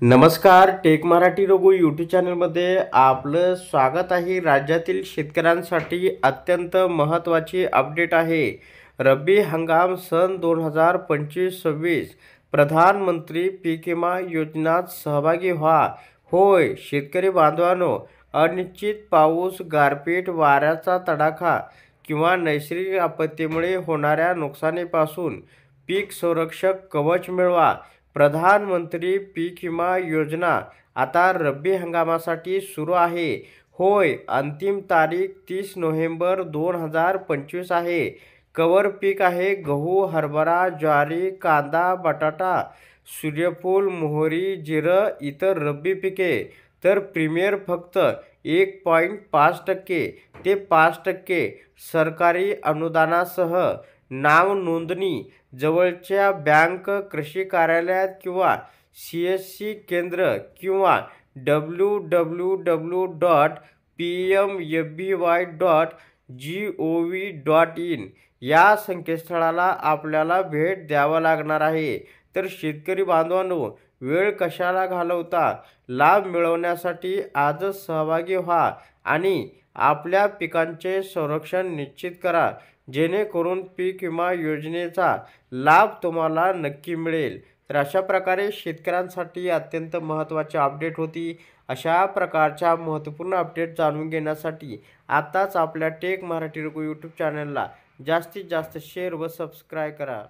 नमस्कार, take Marathi Raghu YouTube चॅनलमध्ये आपलं स्वागत आहे। राज्यातील शेतकऱ्यांसाठी अत्यंत महत्त्वाची अपडेट आहे। रब्बी हंगाम सन 2025-26 प्रधानमंत्री पीक विमा योजनेत सहभागी व्हा। होय शेतकरी बांधवांनो, अनिश्चित पाऊस, गारपीट, वाऱ्याचा तडाखा किंवा नैसर्गिक आपत्तीमुळे होणाऱ्या नुकसानीपासून पीक संरक्षक कवच मिळवा। प्रधानमंत्री पीक विमा योजना आता रब्बी हंगामासाठी सुरू आहे। होय, अंतिम तारीख 30 नोव्हेंबर 2025 आहे। कव्हर पीक आहे गहू, हरभरा, ज्वारी, कांदा, बटाटा, सूर्यफूल, मोहरी, जिरं, इतर रब्बी पिके। तर प्रीमियर फक्त 1.5% ते 5% सरकारी अनुदानासह। नाव नोंदणी जवळच्या बँक, कृषी कार्यालयात किंवा CSC केंद्र किंवा www.pmfby.gov.in या संकेतस्थळाला आपल्याला भेट द्यावं लागणार आहे। तर शेतकरी बांधवांनो, वेळ कशाला घालवता, लाभ मिळवण्यासाठी आजच सहभागी व्हा आणि आपल्या पिकांचे संरक्षण निश्चित करा, जेणेकरून पीक विमा योजनेचा लाभ तुम्हाला नक्की मिळेल। तर अशा प्रकारे शेतकऱ्यांसाठी अत्यंत महत्त्वाची अपडेट होती। अशा प्रकारच्या महत्त्वपूर्ण अपडेट जाणून घेण्यासाठी आताच आपल्या टेक मराठी रघु यूट्यूब चॅनलला जास्तीत जास्त शेअर व सबस्क्राईब करा।